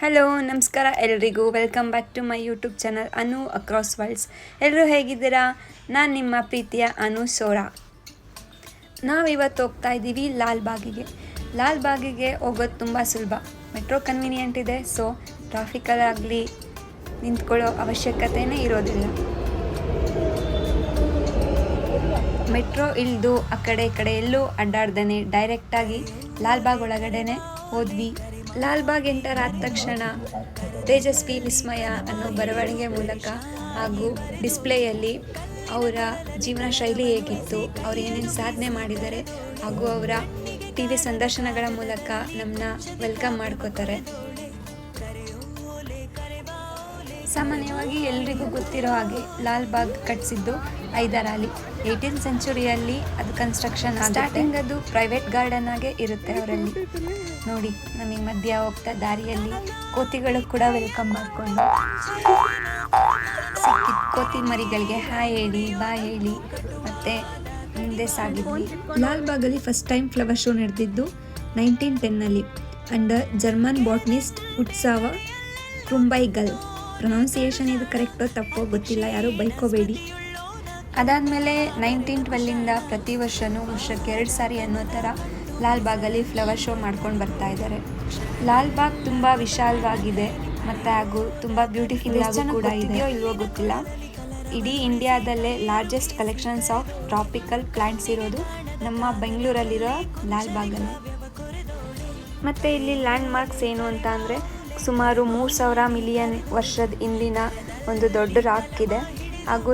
Hello ನಮಸ್ಕಾರ ಎಲ್ರಿಗೂ welcome back to my YouTube channel Anu across worlds. ಎಲ್ಲರೂ ಹೇಗಿದ್ದೀರಾ? ನಾನು ನಿಮ್ಮ ಪ್ರೀತಿಯ ಅನು ಸೋರಾ. ನಾವಿವತ್ತು ಹೋಗ್ತಾ ಇದ್ದೀವಿ ಲಾಲ್ಬಾಗಿಗೆ ಹೋಗೋದು ತುಂಬ ಸುಲಭ. ಮೆಟ್ರೋ ಕನ್ವೀನಿಯೆಂಟ್ ಇದೆ, ಸೊ ಟ್ರಾಫಿಕಲ್ಲಾಗಲಿ ನಿಂತ್ಕೊಳ್ಳೋ ಅವಶ್ಯಕತೆಯೇ ಇರೋದಿಲ್ಲ. ಮೆಟ್ರೋ ಇಳಿದು ಆ ಕಡೆ ಈ ಕಡೆ ಎಲ್ಲೂ ಅಡ್ಡಾಡ್ದೇ ಡೈರೆಕ್ಟಾಗಿ ಲಾಲ್ಬಾಗ್ ಒಳಗಡೆನೆ ಹೋದ್ವಿ. ಲಾಲ್ಬಾಗ್ ಎಂಟರ್ ಆದ ತಕ್ಷಣ ತೇಜಸ್ವಿ ವಿಸ್ಮಯ ಅನ್ನೋ ಬರವಣಿಗೆ ಮೂಲಕ ಹಾಗೂ ಡಿಸ್ಪ್ಲೇಯಲ್ಲಿ ಅವರ ಜೀವನ ಶೈಲಿ ಹೇಗಿತ್ತು, ಅವ್ರು ಏನೇನು ಸಾಧನೆ ಮಾಡಿದ್ದಾರೆ ಹಾಗೂ ಅವರ TV ಸಂದರ್ಶನಗಳ ಮೂಲಕ ನಮ್ಮನ್ನ ವೆಲ್ಕಮ್ ಮಾಡ್ಕೋತಾರೆ. ಸಾಮಾನ್ಯವಾಗಿ ಎಲ್ರಿಗೂ ಗೊತ್ತಿರೋ ಹಾಗೆ ಲಾಲ್ಬಾಗ್ ಕಟ್ಟಿಸಿದ್ದು ಹೈದರ್ ಅಲಿ. 18th ಸೆಂಚುರಿಯಲ್ಲಿ ಅದು ಕನ್ಸ್ಟ್ರಕ್ಷನ್ ಸ್ಟಾರ್ಟಿಂಗ್ ಅದು ಪ್ರೈವೇಟ್ ಗಾರ್ಡನ್ ಆಗೇ ಇರುತ್ತೆ ಅವರಲ್ಲಿ. ನೋಡಿ, ನಮಗೆ ಮಧ್ಯ ಹೋಗ್ತಾ ದಾರಿಯಲ್ಲಿ ಕೋತಿಗಳು ಕೂಡ ವೆಲ್ಕಮ್ ಮಾಡಿಕೊಂಡು ಸಿಕ್ಕಿದ ಕೋತಿ ಮರಿಗಳಿಗೆ ಹಾಯ್ ಹೇಳಿ ಬಾಯ್ ಹೇಳಿ ಮತ್ತೆ ಮುಂದೆ ಸಾಗಿದ್ವಿ. ಲಾಲ್ಬಾಗಲ್ಲಿ ಫಸ್ಟ್ ಟೈಮ್ ಫ್ಲವರ್ ಶೋ ನಡೆದಿದ್ದು 1910 ಅಂಡರ್ ಜರ್ಮನ್ ಬಾಟ್ನಿಸ್ಟ್ ಉತ್ಸವ ಕ್ರುಂಬೈಗಲ್. ಪ್ರೊನೌನ್ಸಿಯೇಷನ್ ಇದು ಕರೆಕ್ಟೋ ತಪ್ಪೋ ಗೊತ್ತಿಲ್ಲ, ಯಾರೂ ಬೈಕೋಬೇಡಿ. ಅದಾದಮೇಲೆ 1912 ಪ್ರತಿ ವರ್ಷವೂ ವರ್ಷಕ್ಕೆ 2 ಸಾರಿ ಅನ್ನೋ ಥರ ಲಾಲ್ಬಾಗಲ್ಲಿ ಫ್ಲವರ್ ಶೋ ಮಾಡ್ಕೊಂಡು ಬರ್ತಾ ಇದ್ದಾರೆ. ಲಾಲ್ಬಾಗ್ ತುಂಬ ವಿಶಾಲವಾಗಿದೆ ಮತ್ತು ಹಾಗೂ ತುಂಬ ಬ್ಯೂಟಿಫುಲ್ ಆಗಿ ಕೂಡ ಇದೆಯೋ ಇಲ್ವೋ ಗೊತ್ತಿಲ್ಲ. ಇಡೀ ಇಂಡಿಯಾದಲ್ಲೇ largest collections of tropical plants ಇರೋದು ನಮ್ಮ ಬೆಂಗಳೂರಲ್ಲಿರೋ ಲಾಲ್ಬಾಗಲ್ಲಿ. ಮತ್ತು ಇಲ್ಲಿ ಲ್ಯಾಂಡ್ ಮಾರ್ಕ್ಸ್ ಏನು ಅಂತ ಅಂದರೆ, ಸುಮಾರು 3000 ಮಿಲಿಯನ್ ವರ್ಷದ ಹಿಂದಿನ ಒಂದು ದೊಡ್ಡ ರಾಕ್ ಇದೆ. ಹಾಗೂ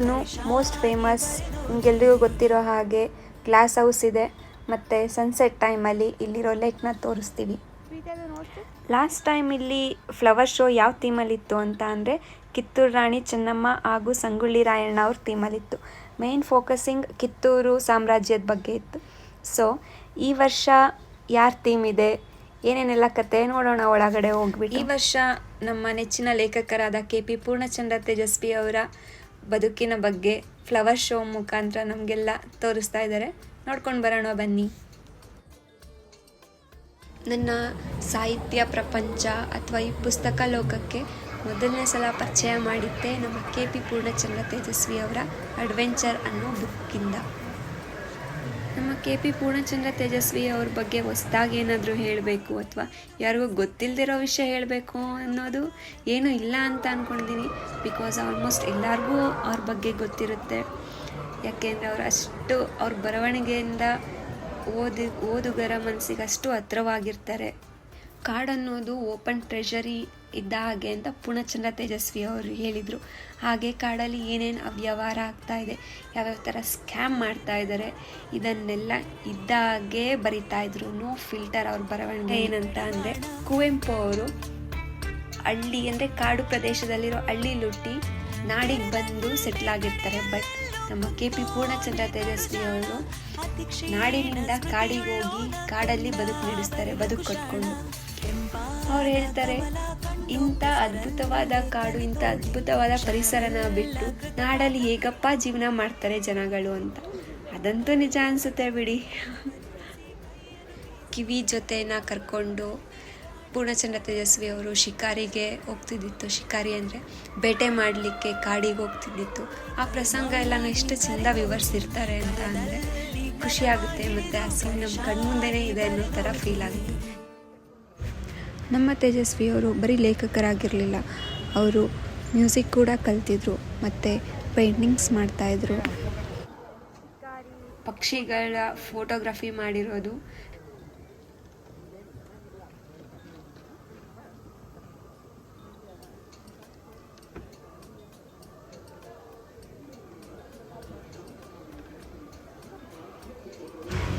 ಮೋಸ್ಟ್ ಫೇಮಸ್ ನಿಮಗೆಲ್ರಿಗೂ ಗೊತ್ತಿರೋ ಹಾಗೆ ಗ್ಲಾಸ್ ಹೌಸ್ ಇದೆ. ಮತ್ತು ಸನ್ಸೆಟ್ ಟೈಮಲ್ಲಿ ಇಲ್ಲಿರೋ ಲೇಕ್ನ ತೋರಿಸ್ತೀವಿ. ಲಾಸ್ಟ್ ಟೈಮ್ ಇಲ್ಲಿ ಫ್ಲವರ್ ಶೋ ಯಾವ ಥೀಮಲ್ಲಿತ್ತು ಅಂತ ಅಂದರೆ, ಕಿತ್ತೂರು ರಾಣಿ ಚೆನ್ನಮ್ಮ ಹಾಗೂ ಸಂಗೊಳ್ಳಿ ರಾಯಣ್ಣ ಅವ್ರ ಥೀಮಲ್ಲಿತ್ತು. ಮೇನ್ ಫೋಕಸಿಂಗ್ ಕಿತ್ತೂರು ಸಾಮ್ರಾಜ್ಯದ ಬಗ್ಗೆ ಇತ್ತು. ಸೊ ಈ ವರ್ಷ ಯಾರ ಥೀಮ್ ಇದೆ, ಏನೇನೆಲ್ಲ ಕತೆ ನೋಡೋಣ ಒಳಗಡೆ ಹೋಗ್ಬಿಟ್ಟು. ಈ ವರ್ಷ ನಮ್ಮ ನೆಚ್ಚಿನ ಲೇಖಕರಾದ KP ಪೂರ್ಣಚಂದ್ರ ತೇಜಸ್ವಿ ಅವರ ಬದುಕಿನ ಬಗ್ಗೆ ಫ್ಲವರ್ ಶೋ ಮುಖಾಂತರ ನಮಗೆಲ್ಲ ತೋರಿಸ್ತಾ ಇದ್ದಾರೆ. ನೋಡ್ಕೊಂಡು ಬರೋಣ ಬನ್ನಿ. ನನ್ನ ಸಾಹಿತ್ಯ ಪ್ರಪಂಚ ಅಥವಾ ಈ ಪುಸ್ತಕ ಲೋಕಕ್ಕೆ ಮೊದಲನೇ ಸಲ ಪರಿಚಯ ಮಾಡಿದ್ದೆ ನಮ್ಮ KP ಪೂರ್ಣಚಂದ್ರ ತೇಜಸ್ವಿ ಅವರ ಅಡ್ವೆಂಚರ್ ಅನ್ನೋ ಬುಕ್ಕಿಂದ. ನಮ್ಮ KP ಪೂರ್ಣಚಂದ್ರ ತೇಜಸ್ವಿ ಅವ್ರ ಬಗ್ಗೆ ಹೊಸದಾಗಿ ಏನಾದರೂ ಹೇಳಬೇಕು ಅಥವಾ ಯಾರಿಗೂ ಗೊತ್ತಿಲ್ಲದಿರೋ ವಿಷಯ ಹೇಳಬೇಕು ಅನ್ನೋದು ಏನೂ ಇಲ್ಲ ಅಂತ ಅಂದ್ಕೊಂಡಿದ್ದೀನಿ. ಬಿಕಾಸ್ ಆಲ್ಮೋಸ್ಟ್ ಎಲ್ಲರಿಗೂ ಅವ್ರ ಬಗ್ಗೆ ಗೊತ್ತಿರುತ್ತೆ. ಯಾಕೆಂದರೆ ಅವರು ಅಷ್ಟು ಅವ್ರ ಬರವಣಿಗೆಯಿಂದ ಓದುಗರ ಮನಸ್ಸಿಗೆ ಅಷ್ಟು ಹತ್ರವಾಗಿರ್ತಾರೆ. ಕಾಡನ್ನೋದು ಓಪನ್ ಟ್ರೆಷರಿ ಇದ್ದ ಹಾಗೆ ಅಂತ ಪೂರ್ಣಚಂದ್ರ ತೇಜಸ್ವಿ ಅವರು ಹೇಳಿದರು. ಹಾಗೆ ಕಾಡಲ್ಲಿ ಏನೇನು ಅವ್ಯವಹಾರ ಆಗ್ತಾ ಇದೆ, ಯಾವ್ಯಾವ ಥರ ಸ್ಕ್ಯಾಮ್ ಮಾಡ್ತಾ ಇದ್ದಾರೆ, ಇದನ್ನೆಲ್ಲ ಇದ್ದಾಗೆ ಬರಿತಾಯಿದ್ರು. ನೋ ಫಿಲ್ಟರ್ ಅವ್ರ ಬರವಣಿಗೆ. ಏನಂತ ಅಂದರೆ, ಕುವೆಂಪು ಅವರು ಹಳ್ಳಿ ಅಂದರೆ ಕಾಡು ಪ್ರದೇಶದಲ್ಲಿರೋ ಹಳ್ಳಿ ಲುಟ್ಟಿ ನಾಡಿಗೆ ಬಂದು ಸೆಟ್ಲ್ ಆಗಿರ್ತಾರೆ. ಬಟ್ ನಮ್ಮ KP ಪೂರ್ಣಚಂದ್ರ ತೇಜಸ್ವಿ ಅವರು ನಾಡಿನಿಂದ ಕಾಡಿಗೆ ಹೋಗಿ ಕಾಡಲ್ಲಿ ಬದುಕು ನಡೆಸ್ತಾರೆ, ಬದುಕು ಕಟ್ಕೊಂಡು. ಅವ್ರು ಹೇಳ್ತಾರೆ, ಇಂಥ ಅದ್ಭುತವಾದ ಕಾಡು, ಇಂಥ ಅದ್ಭುತವಾದ ಪರಿಸರನ ಬಿಟ್ಟು ನಾಡಲ್ಲಿ ಹೇಗಪ್ಪ ಜೀವನ ಮಾಡ್ತಾರೆ ಜನಗಳು ಅಂತ. ಅದಂತೂ ನಿಜ ಅನಿಸುತ್ತೆ ಬಿಡಿ. ಕಿವಿ ಜೊತೆನ ಕರ್ಕೊಂಡು ಪೂರ್ಣಚಂದ್ರ ತೇಜಸ್ವಿ ಅವರು ಶಿಕಾರಿಗೆ ಹೋಗ್ತಿದ್ದಿತ್ತು. ಶಿಕಾರಿ ಅಂದರೆ ಬೇಟೆ ಮಾಡಲಿಕ್ಕೆ ಕಾಡಿಗೆ ಹೋಗ್ತಿದ್ದಿತ್ತು. ಆ ಪ್ರಸಂಗ ಎಲ್ಲನೂ ಎಷ್ಟು ಚೆಂದ ವಿವರಿಸಿರ್ತಾರೆ ಅಂತ ಅಂದರೆ ಖುಷಿ ಆಗುತ್ತೆ. ಮತ್ತು ಆ ಸೀನ್ ನಮ್ಮ ಕಣ್ಮುಂದೆನೇ ಇದೆ ಅನ್ನೋ ಥರ ಫೀಲ್ ಆಗುತ್ತೆ. ನಮ್ಮ ತೇಜಸ್ವಿಯವರು ಬರೀ ಲೇಖಕರಾಗಿರಲಿಲ್ಲ, ಅವರು ಮ್ಯೂಸಿಕ್ ಕೂಡ ಕಲ್ತಿದ್ರು ಮತ್ತು ಪೇಂಟಿಂಗ್ಸ್ ಮಾಡ್ತಾಯಿದ್ರು. ಪಕ್ಷಿಗಳ ಫೋಟೋಗ್ರಫಿ ಮಾಡಿರೋದು.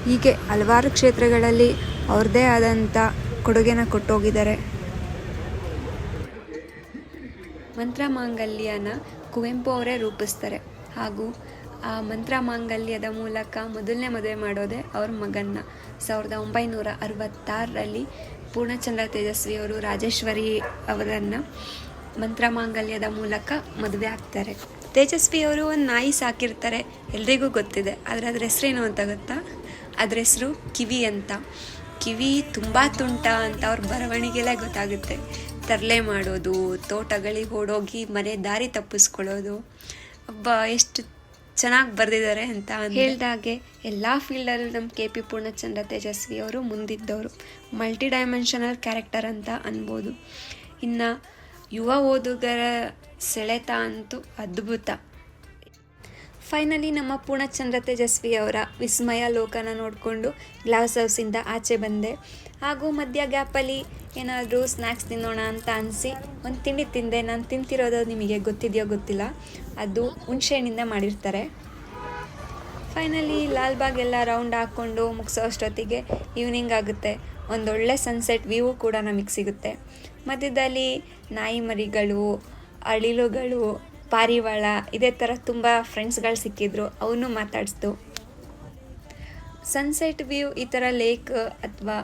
ಹೀಗೆ ಹಲವಾರು ಕ್ಷೇತ್ರಗಳಲ್ಲಿ ಅವ್ರದ್ದೇ ಆದಂಥ ಕೊಡುಗೆನ ಕೊಟ್ಟೋಗಿದ್ದಾರೆ. ಮಂತ್ರಮಾಂಗಲ್ಯನ ಕುವೆಂಪು ಅವರೇ ರೂಪಿಸ್ತಾರೆ. ಹಾಗೂ ಆ ಮಂತ್ರಮಾಂಗಲ್ಯದ ಮೂಲಕ ಮೊದಲನೇ ಮದುವೆ ಮಾಡೋದೇ ಅವ್ರ ಮಗನ್ನ. 1966 ಪೂರ್ಣಚಂದ್ರ ತೇಜಸ್ವಿ ಅವರು ರಾಜೇಶ್ವರಿ ಅವರನ್ನು ಮಂತ್ರಮಾಂಗಲ್ಯದ ಮೂಲಕ ಮದುವೆ ಆಗ್ತಾರೆ. ತೇಜಸ್ವಿ ಅವರು ಒಂದು ನಾಯಿ ಸಾಕಿರ್ತಾರೆ, ಎಲ್ರಿಗೂ ಗೊತ್ತಿದೆ. ಆದರೆ ಅದ್ರ ಹೆಸರೇನು ಅಂತ ಗೊತ್ತಾ? ಅದ್ರ ಹೆಸರು ಕಿವಿ ಅಂತ. ಕಿವಿ ತುಂಬ ತುಂಟ ಅಂತ ಅವ್ರ ಬರವಣಿಗೆಲೇ ಗೊತ್ತಾಗುತ್ತೆ. ತರಲೆ ಮಾಡೋದು, ತೋಟಗಳಿಗೆ ಓಡೋಗಿ ಮನೆ ದಾರಿ ತಪ್ಪಿಸ್ಕೊಳ್ಳೋದು. ಎಷ್ಟು ಚೆನ್ನಾಗಿ ಬರೆದಿದ್ದಾರೆ ಅಂತ ಹೇಳಿದಾಗೆ ಎಲ್ಲ ಫೀಲ್ಡಲ್ಲೂ ನಮ್ಮ KP ಪೂರ್ಣಚಂದ್ರ ತೇಜಸ್ವಿ ಅವರು ಮುಂದಿದ್ದವರು. ಮಲ್ಟಿ ಡೈಮೆನ್ಷನಲ್ ಕ್ಯಾರೆಕ್ಟರ್ ಅಂತ ಅನ್ಬೋದು. ಇನ್ನು ಯುವ ಓದುಗರ ಸೆಳೆತ ಅಂತೂ ಅದ್ಭುತ. ಫೈನಲಿ ನಮ್ಮ ಪೂರ್ಣಚಂದ್ರ ತೇಜಸ್ವಿ ಅವರ ವಿಸ್ಮಯ ಲೋಕನ ನೋಡಿಕೊಂಡು ಗ್ಲಾಸ್ ಹೌಸಿಂದ ಆಚೆ ಬಂದೆ. ಹಾಗೂ ಮಧ್ಯ ಗ್ಯಾಪಲ್ಲಿ ಏನಾದರೂ ಸ್ನ್ಯಾಕ್ಸ್ ತಿನ್ನೋಣ ಅಂತ ಅನಿಸಿ ಒಂದು ತಿಂಡಿ ತಿಂದೆ. ನಾನು ತಿಂತಿರೋದು ನಿಮಗೆ ಗೊತ್ತಿದೆಯೋ ಗೊತ್ತಿಲ್ಲ, ಅದು ಹುಣಸೆಹಣ್ಣಿಂದ ಮಾಡಿರ್ತಾರೆ. ಫೈನಲಿ ಲಾಲ್ಬಾಗ್ ಎಲ್ಲ ರೌಂಡ್ ಹಾಕ್ಕೊಂಡು ಮುಗಿಸೋ ಅಷ್ಟೊತ್ತಿಗೆ ಈವ್ನಿಂಗ್ ಆಗುತ್ತೆ. ಒಂದೊಳ್ಳೆ ಸನ್ಸೆಟ್ ವ್ಯೂ ಕೂಡ ನಮಗೆ ಸಿಗುತ್ತೆ. ಮಧ್ಯದಲ್ಲಿ ನಾಯಿ ಮರಿಗಳು, ಅಳಿಲುಗಳು, ಪಾರಿವಾಳ ಇದೇ ಥರ ತುಂಬ ಫ್ರೆಂಡ್ಸ್ಗಳು ಸಿಕ್ಕಿದ್ರು, ಅವನು ಮಾತಾಡಿಸ್ತು. ಸನ್ಸೆಟ್ ವ್ಯೂ ಈ ಥರ ಲೇಕ್ ಅಥವಾ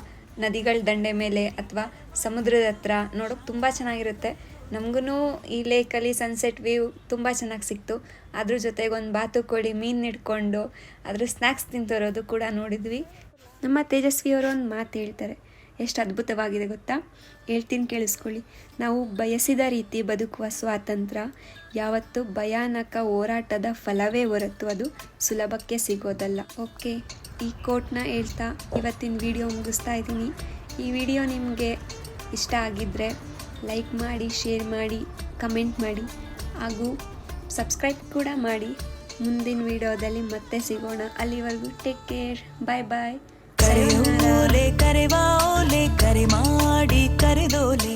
ನದಿಗಳ ದಂಡೆ ಮೇಲೆ ಅಥವಾ ಸಮುದ್ರದ ಹತ್ರ ನೋಡೋಕೆ ತುಂಬ ಚೆನ್ನಾಗಿರುತ್ತೆ. ನಮಗೂ ಈ ಲೇಕಲ್ಲಿ ಸನ್ಸೆಟ್ ವ್ಯೂ ತುಂಬ ಚೆನ್ನಾಗಿ ಸಿಕ್ತು. ಅದ್ರ ಜೊತೆಗೆ ಒಂದು ಬಾತುಕೋಳಿ ಮೀನು ಹಿಡ್ಕೊಂಡು ಅದ್ರ ಸ್ನ್ಯಾಕ್ಸ್ ತಿಂತಿರೋದು ಕೂಡ ನೋಡಿದ್ವಿ. ನಮ್ಮ ತೇಜಸ್ವಿಯವರು ಒಂದು ಮಾತು ಹೇಳ್ತಾರೆ, ಎಷ್ಟು ಅದ್ಭುತವಾಗಿದೆ ಗೊತ್ತಾ? ಹೇಳ್ತೀನಿ ಕೇಳಿಸ್ಕೊಳ್ಳಿ. ನಾವು ಬಯಸಿದ ರೀತಿ ಬದುಕುವ ಸ್ವಾತಂತ್ರ್ಯ ಯಾವತ್ತೂ ಭಯಾನಕ ಹೋರಾಟದ ಫಲವೇ ಹೊರತು ಅದು ಸುಲಭಕ್ಕೆ ಸಿಗೋದಲ್ಲ. ಓಕೆ, ಈ ಕೋಟ್ನ ಹೇಳ್ತಾ ಇವತ್ತಿನ ವಿಡಿಯೋ ಮುಗಿಸ್ತಾ ಇದ್ದೀನಿ. ಈ ವಿಡಿಯೋ ನಿಮಗೆ ಇಷ್ಟ ಆಗಿದ್ದರೆ ಲೈಕ್ ಮಾಡಿ, ಶೇರ್ ಮಾಡಿ, ಕಮೆಂಟ್ ಮಾಡಿ ಹಾಗೂ ಸಬ್ಸ್ಕ್ರೈಬ್ ಕೂಡ ಮಾಡಿ. ಮುಂದಿನ ವಿಡಿಯೋದಲ್ಲಿ ಮತ್ತೆ ಸಿಗೋಣ. ಅಲ್ಲಿವರೆಗೂ ಟೇಕ್ ಕೇರ್, ಬಾಯ್ ಬಾಯ್. ಕರೆ ಮಾಡಿ ಕರೆದೋಲೆ.